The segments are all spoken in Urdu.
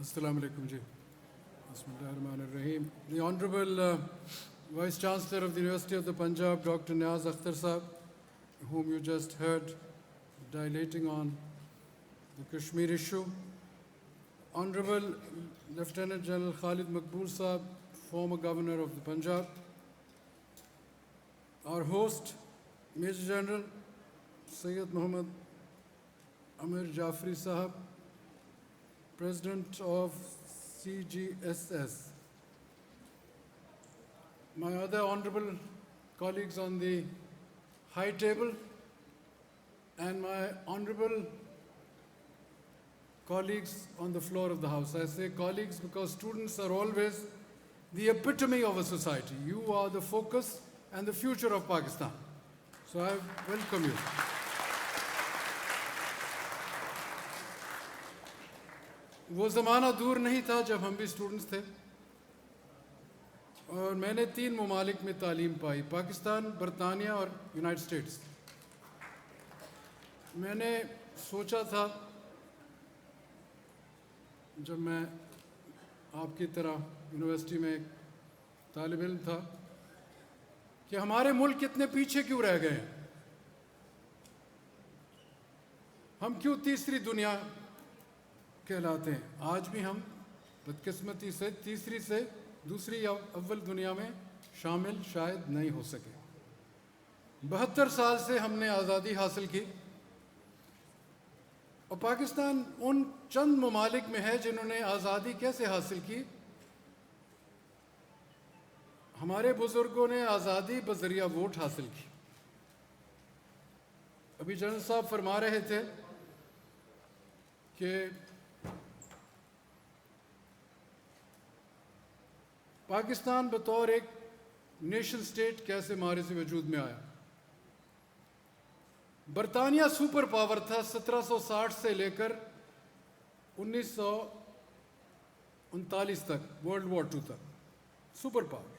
Assalamu alaikum ji. Bismillahirrahmanirrahim. The Honorable Vice Chancellor of the University of the Punjab, Dr. Niaz Akhtar Sahab, whom you just heard dilating on the Kashmir issue. Honorable Lieutenant General Khalid Maqbool Sahab, former Governor of the Punjab. Our host, Major General Syed Muhammad Amir Jafri Sahab, President of CGSS. My other honorable colleagues on the high table, and my honorable colleagues on the floor of the House. I say colleagues because students are always the epitome of a society. You are the focus and the future of Pakistan. So I welcome you. وہ زمانہ دور نہیں تھا جب ہم بھی اسٹوڈنٹس تھے اور میں نے 3 ممالک میں تعلیم پائی: پاکستان، برطانیہ اور یونائٹڈ اسٹیٹس. میں نے سوچا تھا جب میں آپ کی طرح یونیورسٹی میں ایک طالب علم تھا کہ ہمارے ملک اتنے پیچھے کیوں رہ گئے ہیں؟ ہم کیوں تیسری دنیا کہلاتے ہیں؟ آج بھی ہم بدقسمتی سے تیسری سے دوسری یا اول دنیا میں شامل شاید نہیں ہو سکے. 72 سال سے ہم نے آزادی حاصل کی اور پاکستان ان چند ممالک میں ہے جنہوں نے آزادی کیسے حاصل کی. ہمارے بزرگوں نے آزادی بذریعہ ووٹ حاصل کی. ابھی جنرل صاحب فرما رہے تھے کہ پاکستان بطور ایک نیشن سٹیٹ کیسے مارز وجود میں آیا. برطانیہ سپر پاور تھا 1760 سے لے کر 1939 تک، ورلڈ وار 2 تک سپر پاور.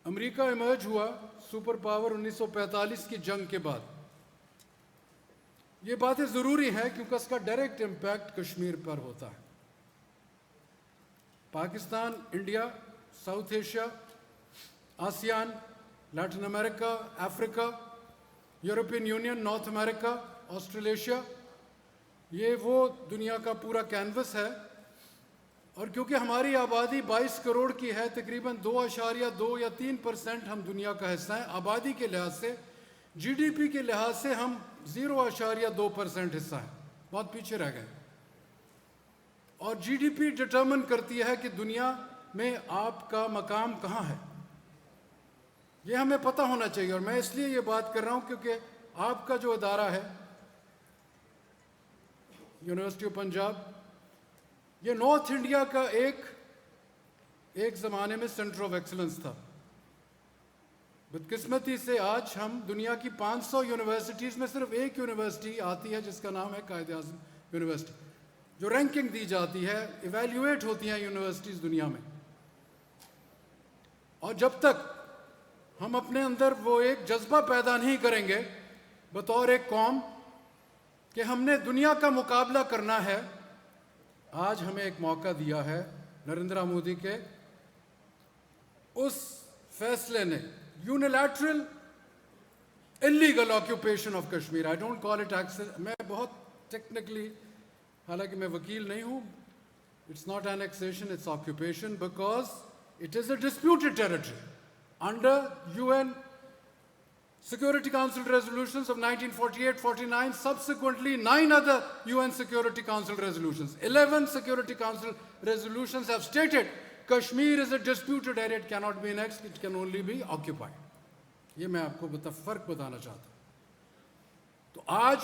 امریکہ ایمرج ہوا سپر پاور 1945 کی جنگ کے بعد. یہ باتیں ضروری ہیں کیونکہ اس کا ڈائریکٹ امپیکٹ کشمیر پر ہوتا ہے. Pakistan, India, South Asia, ASEAN, Latin America, Africa, European Union, North America, Australasia, یہ وہ دنیا کا پورا کینوس ہے. اور کیونکہ ہماری آبادی 22 کروڑ کی ہے، تقریباً 2.2 یا 3% ہم دنیا کا حصہ ہیں. آبادی کے لحاظ سے، جی ڈی پی کے لحاظ سے ہم 0.2% حصہ ہیں، بہت پیچھے رہ گئے. اور جی ڈی پی ڈٹرمن کرتی ہے کہ دنیا میں آپ کا مقام کہاں ہے. یہ ہمیں پتہ ہونا چاہیے. اور میں اس لیے یہ بات کر رہا ہوں کیونکہ آپ کا جو ادارہ ہے یونیورسٹی آف پنجاب، یہ نارتھ انڈیا کا ایک زمانے میں سینٹر آف ایکسلنس تھا. بدقسمتی سے آج ہم دنیا کی 500 یونیورسٹیز میں صرف ایک یونیورسٹی آتی ہے جس کا نام ہے قائد اعظم یونیورسٹی. جو رینکنگ دی جاتی ہے، ایویلیویٹ ہوتی ہیں یونیورسٹیز دنیا میں. اور جب تک ہم اپنے اندر وہ ایک جذبہ پیدا نہیں کریں گے بطور ایک قوم کہ ہم نے دنیا کا مقابلہ کرنا ہے. آج ہمیں ایک موقع دیا ہے نریندر مودی کے اس فیصلے نے، unilateral illegal occupation of Kashmir. I don't call it access. میں بہت ٹیکنیکلی، حالانکہ میں وکیل نہیں ہوں، it's not annexation, it's occupation because it is a disputed territory under UN Security Council resolutions of 1948-49, subsequently 9 other UN Security Council resolutions. 11 Security Council resolutions have stated Kashmir is a disputed area, it cannot be annexed, it can only be occupied. یہ میں آپ کو فرق بتانا چاہتا ہوں. تو آج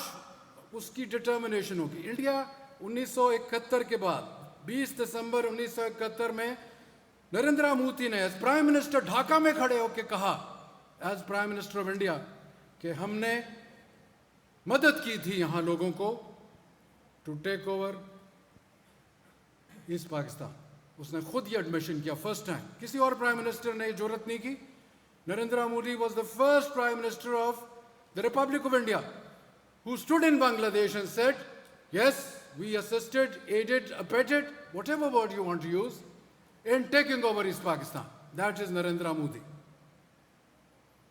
اس کی ڈٹرمنیشن ہوگی. انڈیا 1971 کے بعد 20 دسمبر 1971 میں نریندر مودی نے ایز پرائم منسٹر ڈھاکہ میں کھڑے ہو کے کہا، as prime minister of India, کہ ہم نے مدد کی تھی یہاں لوگوں کو to take over East Pakistan. اس نے خود یہ ایڈمیشن کیا فرسٹ ٹائم. کسی اور پرائم منسٹر نے یہ جرأت نہیں کی. Narendra Modi was the first prime minister of the Republic of India who stood in Bangladesh and said Yes, we assisted, aided, abetted, whatever word you want to use, in taking over East Pakistan. That is Narendra Modi.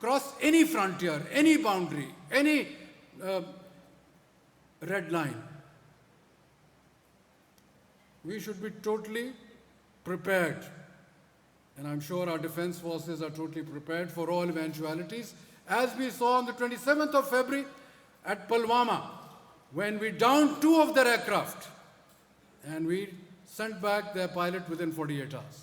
cross any frontier, any boundary, any red line. We should be totally prepared. And I'm sure our defense forces are totally prepared for all eventualities. As we saw on the 27th of February at Pulwama, when we downed 2 of their aircraft and we sent back their pilot within 48 hours.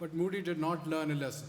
but Modi did not learn a lesson.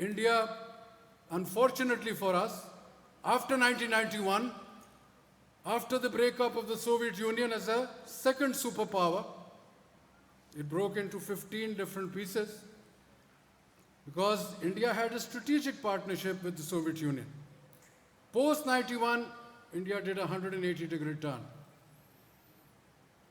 India, unfortunately for us, after 1991, after the breakup of the Soviet Union as a second superpower, it broke into 15 different pieces because India had a strategic partnership with the Soviet Union. Post 91, India did a 180-degree turn.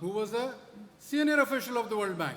who was a senior official of the World Bank.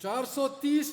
430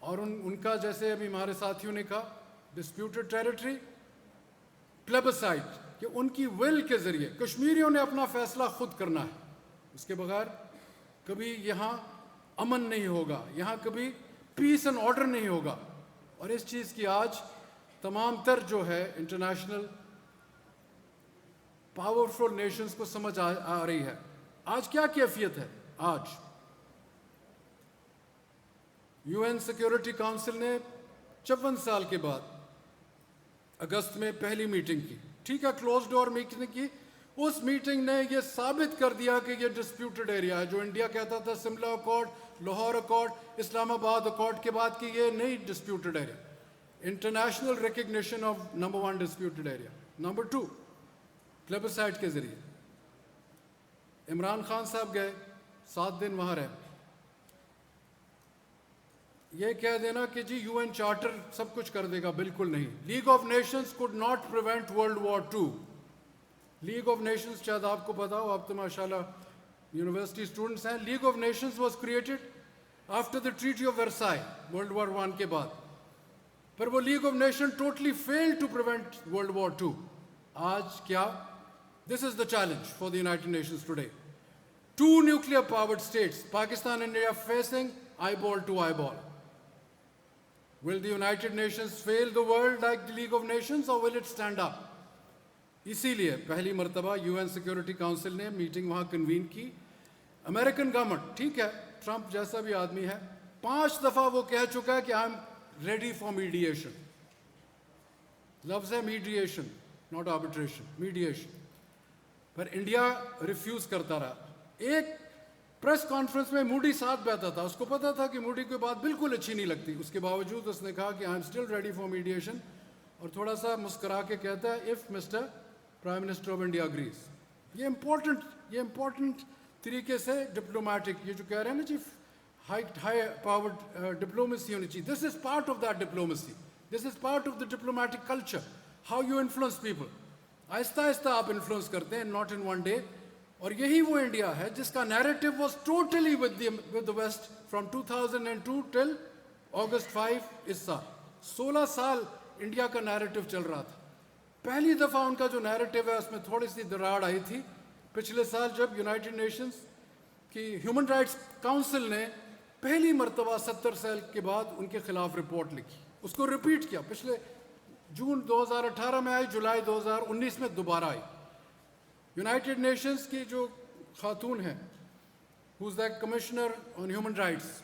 اور ان کا جیسے ابھی ہمارے ساتھیوں نے کہا ڈسپیوٹڈ ٹیریٹری پلیبسائٹ کہ ان کی ول کے ذریعے کشمیریوں نے اپنا فیصلہ خود کرنا ہے. اس کے بغیر کبھی یہاں امن نہیں ہوگا, یہاں کبھی پیس اینڈ آرڈر نہیں ہوگا. اور اس چیز کی آج تمام تر جو ہے انٹرنیشنل پاورفل نیشنز کو سمجھ آ رہی ہے. آج کیا کیفیت ہے؟ آج یو این سیکیورٹی کاؤنسل نے 54 سال کے بعد اگست میں پہلی میٹنگ کی. ٹھیک ہے, کلوز ڈور میٹنگ کی. اس میٹنگ نے یہ ثابت کر دیا کہ یہ ڈسپیوٹڈ ایریا ہے. جو انڈیا کہتا تھا سملا اکارڈ, لاہور اکارڈ, اسلام آباد اکارڈ کے بعد کہ یہ نہیں disputed area. International recognition of number 1 disputed area. Number 2 پلیبسائٹ کے ذریعے عمران خان صاحب گئے 7 دن وہاں رہے. یہ کہہ دینا کہ جی یو این چارٹر سب کچھ کر دے گا, بالکل نہیں. League of Nations could not prevent World War II. League of Nations شاید آپ کو پتا ہو, آپ تو ماشاءاللہ یونیورسٹی اسٹوڈنٹس ہیں. League of Nations was created after the Treaty of Versailles World War 1 کے بعد. پر وہ League of Nation totally fail to prevent World War 2. آج کیا؟ This is the challenge for the United nations today. 2 nuclear powered states, Pakistan and India, facing eyeball to eyeball. Will the United Nations fail the world like the League of Nations or will it stand up? اسی لیے پہلی مرتبہ یو این سیکیورٹی کاؤنسل نے میٹنگ وہاں کنوین کی. امریکن گورنمنٹ, ٹھیک ہے ٹرمپ جیسا بھی آدمی ہے, 5 دفعہ وہ کہہ چکا ہے کہ I am ready for mediation. لفظ ہے میڈیشن, ناٹ آربیٹریشن, میڈیشن. پر انڈیا ریفیوز کرتا رہا. ایک پریس کانفرنس میں موڈی ساتھ بیٹھا تھا, اس کو پتا تھا کہ موڈی کی بات بالکل اچھی نہیں لگتی, اس کے باوجود اس نے کہا کہ I am still ready for mediation. اور تھوڑا سا مسکرا کے کہتا ہے if Mr prime minister of India agrees. یہ امپورٹنٹ طریقے سے ڈپلومیٹک, یہ جو کہہ رہے ہیں نا جی ہائی پاورڈ ڈپلومیسی ہونی چاہیے. This is part of that diplomacy, this is part of the diplomatic culture, how you influence people. آہستہ آہستہ آپ انفلوئنس کرتے ہیں, ناٹ ان ون ڈے. اور یہی وہ انڈیا ہے جس کا narrative was totally with the west from 2002 till August 5 اس سال. 16 سال انڈیا کا نیریٹو چل رہا تھا. پہلی دفعہ ان کا جو نیریٹو ہے اس میں تھوڑی سی دراڑ آئی تھی پچھلے سال, جب یونائٹڈ نیشنز کی ہیومن رائٹس کاؤنسل نے پہلی مرتبہ 70 سال کے بعد ان کے خلاف رپورٹ لکھی. اس کو ریپیٹ کیا, پچھلے جون 2018 میں آئی, جولائی 2019 میں دوبارہ آئی. یونائٹڈ نیشنز کی جو خاتون ہیں ہو از دا کمشنر آن ہیومن رائٹس,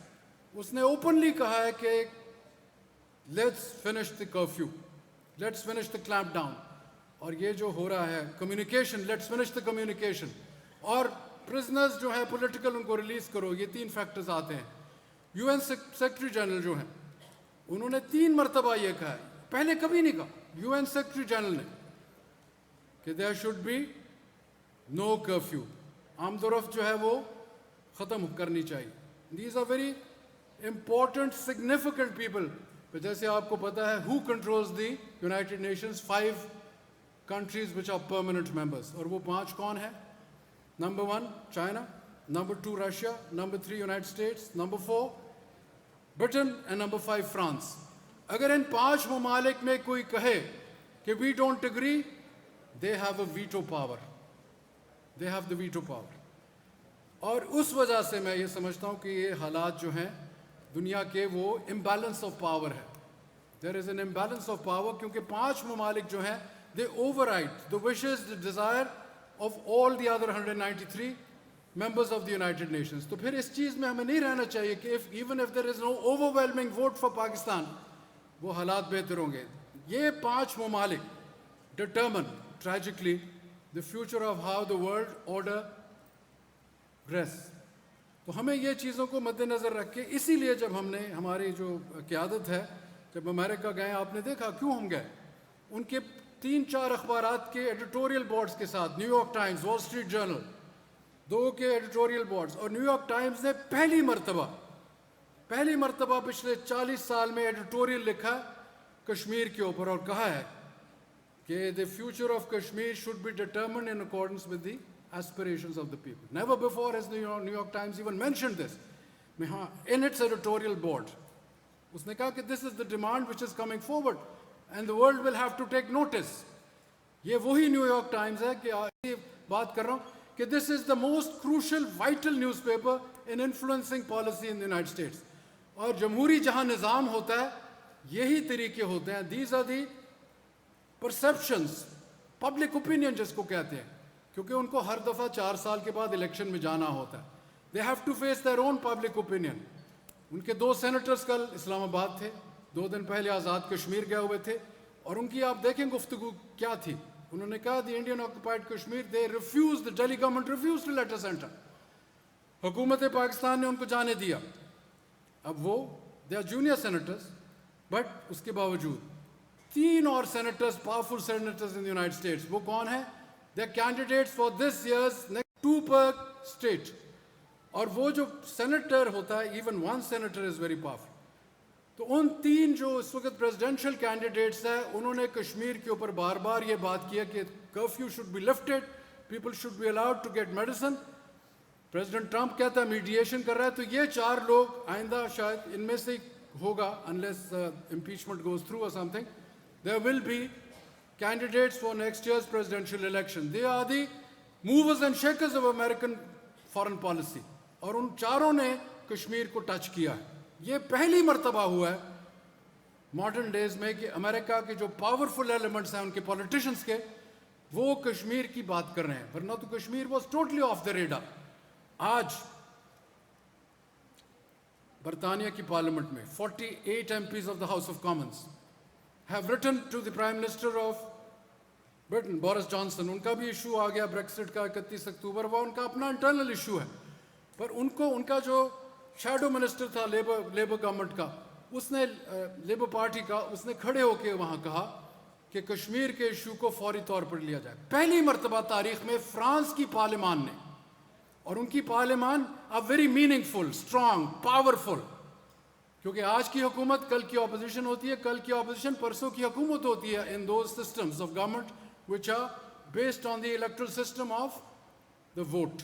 اس نے اوپنلی کہا ہے کہ let's finish the curfew, let's finish the clamp down. اور یہ جو ہو رہا ہے communication, let's finish the communication. اور پرزنرز جو ہیں پولیٹیکل ان کو ریلیز کرو. یہ 3 فیکٹرز آتے ہیں. یو این سیکرٹری جنرل جو ہیں انہوں نے 3 مرتبہ یہ کہا ہے, پہلے کبھی نہیں کہا یو این سیکرٹری جنرل نے, کہ there should be no curfew. آمد و رفت جو ہے وہ ختم کرنی چاہیے. These are very important significant people. جیسے آپ کو پتا ہے who controls the United Nations, 5 countries which are permanent members. اور وہ 5 کون ہیں؟ Number 1 China, number 2 Russia, number 3 United States, number 4 Britain and number 5 France. اگر ان 5 ممالک میں کوئی کہے کہ we don't agree, they have a veto power, they have the veto power. اور اس وجہ سے میں یہ سمجھتا ہوں کہ یہ حالات جو ہیں دنیا کے وہ امبیلنس آف پاور ہے. There is an imbalance of power, کیونکہ 5 ممالک جو ہیں they override the wishes, the desire of all the other 193 members of the United Nations. تو پھر اس چیز میں ہمیں نہیں رہنا چاہیے کہ even if there is no overwhelming vote for Pakistan, وہ حالات بہتر ہوں گے. یہ 5 ممالک determine tragically the future of how the world order rests. تو ہمیں یہ چیزوں کو مد نظر رکھ کے, اسی لیے جب ہم نے ہماری جو قیادت ہے, جب امریکہ گئے آپ نے دیکھا کیوں ہم گئے. ان کے 3-4 اخبارات کے ایڈیٹوریل بورڈز کے ساتھ, New York Times, Wall Street Journal, 2 کے ایڈیٹوریل بورڈز. اور نیو یارک ٹائمز نے پہلی مرتبہ پچھلے 40 سال میں ایڈیٹوریل لکھا کشمیر کے اوپر, اور کہا ہے کہ the future of Kashmir should be determined in accordance with the aspirations of the people. Never before has the New York Times even mentioned this in its editorial board. اس نے کہا کہ this is the demand which is coming forward and the world will have to take notice. یہ وہی نیو یارک ٹائمز ہے کہ یہ بات کر رہا ہوں کہ this is the most crucial vital newspaper in influencing policy in the United States. اور جمہوری جہاں نظام ہوتا ہے یہی طریقے ہوتے ہیں. These are the perceptions, public opinion جس کو کہتے ہیں, کیونکہ ان کو ہر دفعہ 4 سال کے بعد الیکشن میں جانا ہوتا ہے. They have to face their own public opinion. ان کے 2 سینیٹرز کل اسلام آباد تھے, 2 دن پہلے آزاد کشمیر گئے ہوئے تھے, اور ان کی آپ دیکھیں گفتگو کیا تھی. انہوں نے کہا the Indian occupied Kashmir they refuse, the Delhi government refuses to let us enter. حکومت پاکستان نے ان کو جانے دیا. اب وہ they are junior senators, but اس کے باوجود 3 اور senators, powerful senators in the United States, وہ کون ہیں؟ They are candidates for this years next 2 پر اسٹیٹ. اور وہ جو سینیٹر ہوتا ہے, even 1 senator is very powerful. تو ان 3 جو اس وقت پریزیڈینشیل کینڈیڈیٹس ہیں, انہوں نے کشمیر کے اوپر بار بار یہ بات کیا کہ curfew should be lifted, people should be allowed to get medicine. President Trump کہتا ہے میڈیشن کر رہا ہے. تو یہ 4 لوگ آئندہ شاید ان میں سے ہوگا, unless impeachment goes through or something, there will be candidates for next year's presidential election. They are the movers and shakers of American foreign policy. اور ان 4 نے کشمیر کو ٹچ کیا ہے. یہ پہلی مرتبہ ہوا ہے ماڈرن ڈیز میں کہ امریکہ کے جو پاورفل ایلیمنٹس ہیں ان کے پولیٹیشنز کے, وہ کشمیر کی بات کر رہے ہیں, ورنہ تو Kashmir was totally of the radar. آج برطانیہ کی پارلیمنٹ میں 48 MPs of the House of Commons have written to the Prime Minister of Britain, Boris Johnson. ان کا بھی ایشو آ گیا بریکسٹ کا 31 اکتوبر, وہ ان کا اپنا انٹرنل ایشو ہے. پر ان کو ان کا جو شیڈو منسٹر تھا لیبر گورنمنٹ کا, اس نے لیبر پارٹی کا, اس نے کھڑے ہو کے وہاں کہا کہ کشمیر کے ایشو کو فوری طور پر لیا جائے. پہلی مرتبہ تاریخ میں فرانس کی پارلیمان نے, اور ان کی پارلیمان ویری میننگ فل, اسٹرانگ, پاورفل, کیونکہ آج کی حکومت کل کی اپوزیشن ہوتی ہے, کل کی اپوزیشن پرسوں کی حکومت ہوتی ہے, in those systems of government which are based on the electoral system of the vote.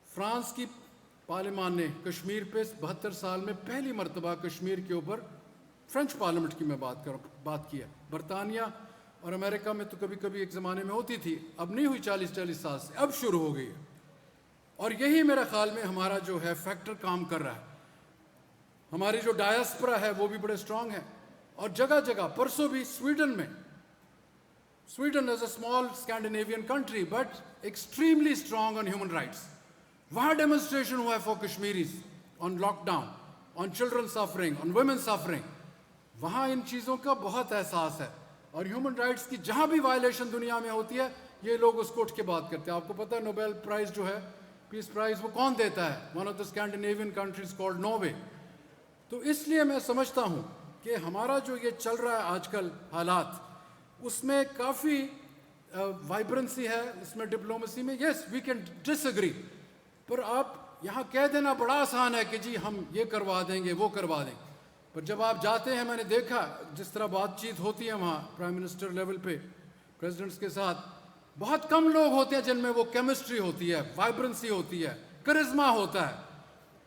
France کی پارلیمان نے کشمیر پہ 72 سال میں پہلی مرتبہ کشمیر کے اوپر, فرینچ پارلیمنٹ کی میں بات کی ہے. برطانیہ اور امریکہ میں تو کبھی کبھی ایک زمانے میں ہوتی تھی, اب نہیں ہوئی 40 سال سے, اب شروع ہو گئی ہے. اور یہی میرا خیال میں ہمارا جو ہے فیکٹر کام کر رہا ہے. ہماری جو ڈائسپرا ہے وہ بھی بڑے اسٹرانگ ہیں, اور جگہ جگہ, پرسوں بھی سویڈن میں, Sweden is a small Scandinavian country but extremely strong on human rights. وہاں ڈیمونسٹریشن ہوا ہے for Kashmiris on lockdown, on children suffering, on women suffering. وہاں ان چیزوں کا بہت احساس ہے. اور ہیومن رائٹس کی جہاں بھی وائلیشن دنیا میں ہوتی ہے, یہ لوگ اس کو اٹھ کے بات کرتے ہیں. آپ کو پتہ ہے نوبیل پرائز جو ہے, پیس پرائز, وہ کون دیتا ہے؟ One of the Scandinavian countries called Norway. تو اس لیے میں سمجھتا ہوں کہ ہمارا جو یہ چل رہا ہے آج کل حالات, اس میں کافی وائبرنسی ہے, اس میں ڈپلومسی میں. یس وی کین ڈس ایگری, پر آپ یہاں کہہ دینا بڑا آسان ہے کہ جی ہم یہ کروا دیں گے, وہ کروا دیں گے. پر جب آپ جاتے ہیں, میں نے دیکھا جس طرح بات چیت ہوتی ہے وہاں پرائم منسٹر لیول پہ پریزیڈنٹس کے ساتھ, بہت کم لوگ ہوتے ہیں جن میں وہ کیمسٹری ہوتی ہے, وائبرنسی ہوتی ہے, کرزما ہوتا ہے.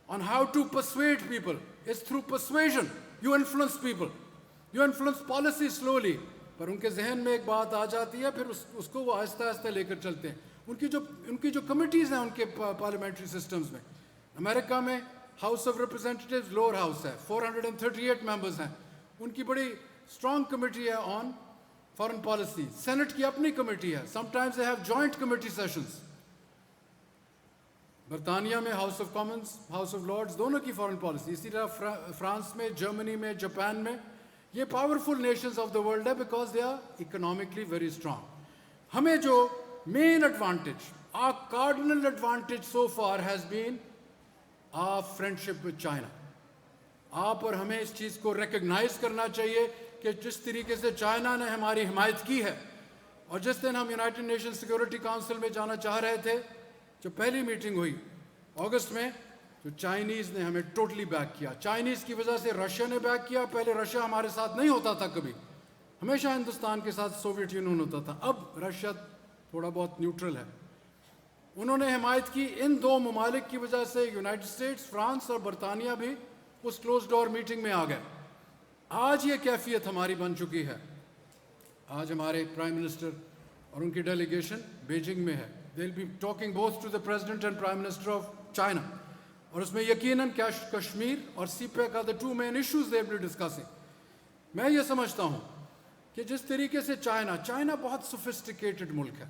On how to persuade people is through persuasion. You influence people. You influence policy slowly. پر ان کے ذہن میں ایک بات آ جاتی ہے, پھر اس کو وہ آہستہ آہستہ لے کر چلتے ہیں. ان کی جو کمیٹیز ہیں ان کے پارلیمنٹری سسٹمز میں, امریکہ میں house of representatives lower house ہے, 438 ممبرز ہیں, ان کی بڑی اسٹرانگ کمیٹی ہے آن فارن پالیسی. سینٹ کی اپنی کمیٹی ہے, some times they have joint committee sessions. برطانیہ میں house of Commons, house of Lords, دونوں کی فارن پالیسی. اسی طرح فرانس میں, جرمنی میں, جاپان میں, یہ powerful nations of the world ہے because they are economically very strong. ہمیں جو main advantage, our cardinal advantage so far has been our friendship with China. آپ اور ہمیں اس چیز کو ریکگنائز کرنا چاہیے کہ جس طریقے سے چائنا نے ہماری حمایت کی ہے, اور جس دن ہم یونائٹڈ نیشن سیکورٹی کاؤنسل میں جانا چاہ رہے تھے, جو پہلی میٹنگ ہوئی اگست میں, تو چائنیز نے ہمیں ٹوٹلی بیک کیا. چائنیز کی وجہ سے رشیا نے بیک کیا. پہلے رشیا ہمارے ساتھ نہیں ہوتا تھا کبھی, ہمیشہ ہندوستان کے ساتھ سوویت یونین ہوتا تھا. اب رشیا تھوڑا بہت نیوٹرل ہے. انہوں نے حمایت کی ان 2 ممالک کی وجہ سے. یونائٹڈ اسٹیٹس, فرانس اور برطانیہ بھی اس کلوز ڈور میٹنگ میں آ گئے. آج یہ کیفیت ہماری بن چکی ہے. آج ہمارے پرائم منسٹر اور ان کی ڈیلیگیشن بیجنگ میں ہے. They will be talking both to the president and prime minister of China, اور اس میں یقیناً کشمیر اور CPEC are the two main issues they will be discussing. میں یہ سمجھتا ہوں کہ جس طریقے سے چائنا بہت سوفسٹیکیٹڈ ملک ہے.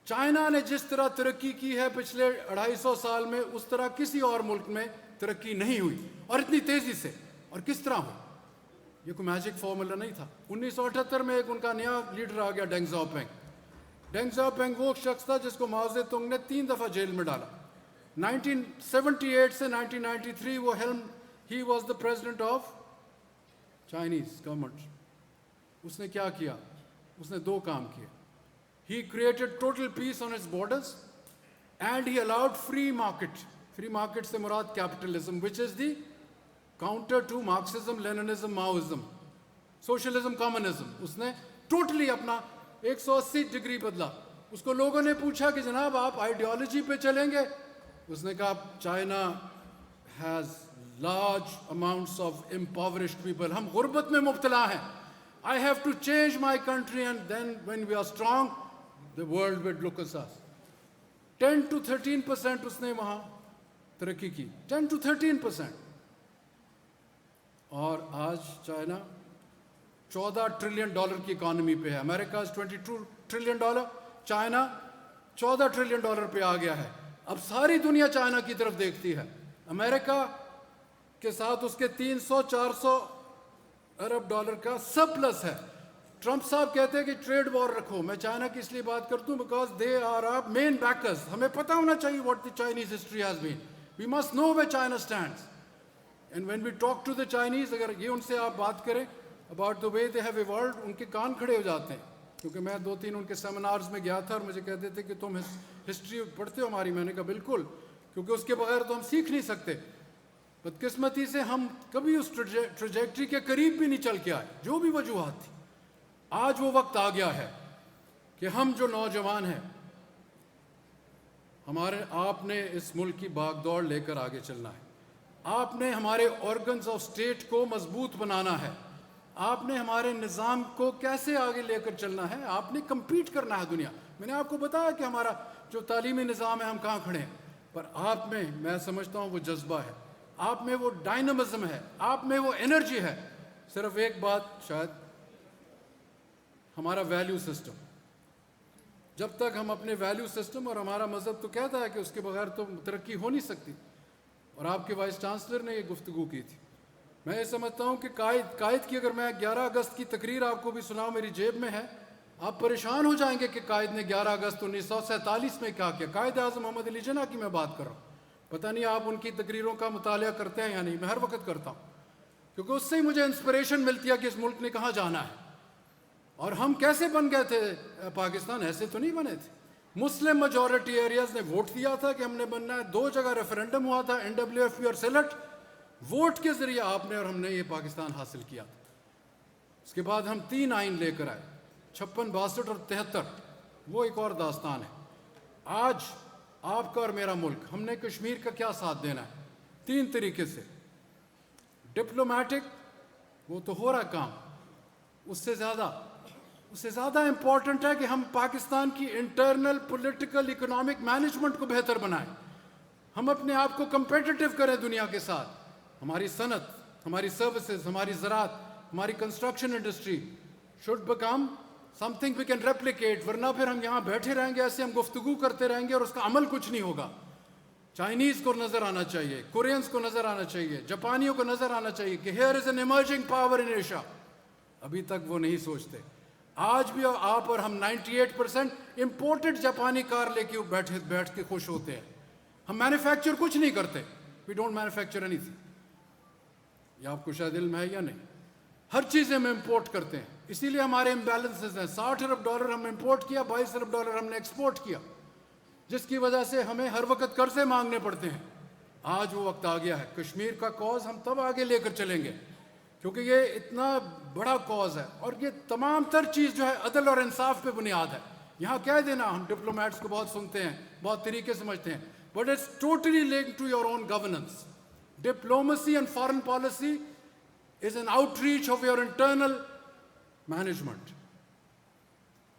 چائنا نے جس طرح ترقی کی ہے پچھلے 250 سال میں, اس طرح کسی اور ملک میں ترقی نہیں ہوئی, اور اتنی تیزی سے. اور کس طرح ہوئی؟ یہ کوئی میجک فارمولا نہیں تھا. 1978 میں ایک ان کا نیا لیڈر آ گیا, ڈینگ زاؤپینگ. ڈینگ زاؤپینگ وہ شخص تھا جس کو ماؤ زے تونگ نے 3 دفعہ جیل میں ڈالا. 1978 سے 1993 وہ ہی was the president of Chinese government. اس نے کیا کیا؟ اس نے 2 کام کیے. He created total peace on its borders and he allowed free market. Free market سے مراد capitalism, which is the counter to Marxism, Leninism, Maoism, socialism, communism. اس نے ٹوٹلی اپنا 180 ڈگری بدلا. اس کو لوگوں نے پوچھا کہ جناب آپ آئیڈیالوجی پہ چلیں گے؟ اس نے کہا China has large amounts of impoverished people. ہم غربت میں مبتلا ہیں. I have to change my country and then when we are strong, the world will look at us. 10 to 13% اس نے وہاں ترقی کی. 10 to 13%. اور آج چائنا $14 ٹریلین کی اکانومی پہ ہے. امریکہ $22 ٹریلین, چائنا $14 ٹریلین پہ آ گیا ہے. اب ساری دنیا چائنا کی طرف دیکھتی ہے. امریکہ کے ساتھ اس کے 300-400 ارب ڈالر کا سرپلس ہے. ٹرمپ صاحب کہتے ہیں کہ ٹریڈ وار رکھو. میں چائنا کی اس لیے بات کرتا ہوں because they are our main backers. ہمیں پتہ ہونا چاہیے what the Chinese history has been. We must know where China stands. And when we talk to the Chinese, اگر یہ ان سے آپ بات کریں about the way they have evolved, ان کے کان کھڑے ہو جاتے ہیں. کیونکہ میں 2-3 ان کے سیمینارز میں گیا تھا اور مجھے کہتے تھے کہ تم ہسٹری پڑھتے ہو ہماری. میں نے کہا بالکل, کیونکہ اس کے بغیر تو ہم سیکھ نہیں سکتے. بدقسمتی سے ہم کبھی اس ٹریجیکٹری کے قریب بھی نہیں چل کے آئے, جو بھی وجوہات تھی. آج وہ وقت آ گیا ہے کہ ہم جو نوجوان ہیں, آپ نے اس ملک کی بھاگ دوڑ لے کر آگے چلنا ہے. آپ نے ہمارے آرگنز آف اسٹیٹ کو مضبوط بنانا ہے. آپ نے ہمارے نظام کو کیسے آگے لے کر چلنا ہے. آپ نے کمپیٹ کرنا ہے دنیا. میں نے آپ کو بتایا کہ ہمارا جو تعلیمی نظام ہے ہم کہاں کھڑے ہیں, پر آپ میں سمجھتا ہوں وہ جذبہ ہے, آپ میں وہ ڈائنامزم ہے, آپ میں وہ انرجی ہے. صرف ایک بات شاید, ہمارا ویلیو سسٹم. جب تک ہم اپنے ویلیو سسٹم, اور ہمارا مذہب تو کہتا ہے کہ اس کے بغیر تو ترقی ہو نہیں سکتی. اور آپ کے وائس چانسلر نے یہ گفتگو کی تھی. میں یہ سمجھتا ہوں کہ قائد کی اگر میں 11 اگست کی تقریر آپ کو بھی سناؤں, میری جیب میں ہے, آپ پریشان ہو جائیں گے کہ قائد نے 11 اگست 1947 میں کیا کیا. قائد اعظم محمد علی جناح کی میں بات کر رہا ہوں. پتہ نہیں آپ ان کی تقریروں کا مطالعہ کرتے ہیں یا نہیں. میں ہر وقت کرتا ہوں, کیونکہ اس سے ہی مجھے انسپریشن ملتی ہے کہ اس ملک نے کہاں جانا ہے. اور ہم کیسے بن گئے تھے پاکستان؟ ایسے تو نہیں بنے تھے. مسلم میجورٹی ایریاز نے ووٹ دیا تھا کہ ہم نے بننا ہے. 2 جگہ ریفرینڈم ہوا تھا, NWFP اور سیلٹ. ووٹ کے ذریعے آپ نے اور ہم نے یہ پاکستان حاصل کیا. اس کے بعد ہم 3 آئین لے کر آئے, 56, 62 اور 73. وہ ایک اور داستان ہے. آج آپ کا اور میرا ملک, ہم نے کشمیر کا کیا ساتھ دینا ہے؟ 3 طریقے سے. ڈپلومیٹک, وہ تو ہو رہا کام. اس سے زیادہ امپورٹنٹ ہے کہ ہم پاکستان کی انٹرنل پولیٹیکل اکنامک مینجمنٹ کو بہتر بنائیں. ہم اپنے آپ کو کمپیٹیٹو کریں دنیا کے ساتھ. ہماری صنعت, ہماری سروسز, ہماری زراعت, ہماری construction industry should become something we can replicate. ورنہ پھر ہم یہاں بیٹھے رہیں گے, ایسے ہم گفتگو کرتے رہیں گے اور اس کا عمل کچھ نہیں ہوگا. چائنیز کو نظر آنا چاہیے, کورینز کو نظر آنا چاہیے, جاپانیوں کو نظر آنا چاہیے کہ here is an emerging power in Asia. ابھی تک وہ نہیں سوچتے. آج بھی آپ اور ہم 98% امپورٹڈ جاپانی کار لے کے بیٹھ کے خوش ہوتے ہیں. ہم مینوفیکچر کچھ نہیں کرتے. We don't manufacture anything. یہ آپ کو شاید علم ہے یا نہیں. ہر چیز ہم امپورٹ کرتے ہیں. اسی لیے ہمارے امبیلنسز ہیں. $60 ارب ہم امپورٹ کیا, $22 ارب ہم نے ایکسپورٹ کیا, جس کی وجہ سے ہمیں ہر وقت قرضے مانگنے پڑتے ہیں. آج وہ وقت آ گیا ہے. کشمیر کا کاز ہم تب آگے لے کر چلیں گے کیونکہ یہ اتنا بڑا کاز ہے, اور یہ تمام تر چیز جو ہے عدل اور انصاف پہ بنیاد ہے. یہاں کہہ دینا, ہم ڈپلومیٹس کو بہت سنتے ہیں, بہت طریقے سمجھتے ہیں, but it's totally linked to your own governance. Diplomacy and foreign policy is an outreach of your internal management.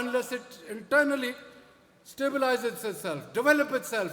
unless it internally stabilizes itself, develop itself,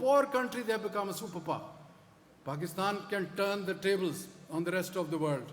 poor country they have become a superpower. Pakistan can turn the tables on the rest of the world.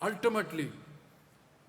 Ultimately,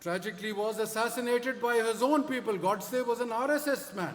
tragically was assassinated by his own people. Godse was an RSS man.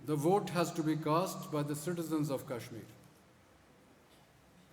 The vote has to be cast by the citizens of Kashmir.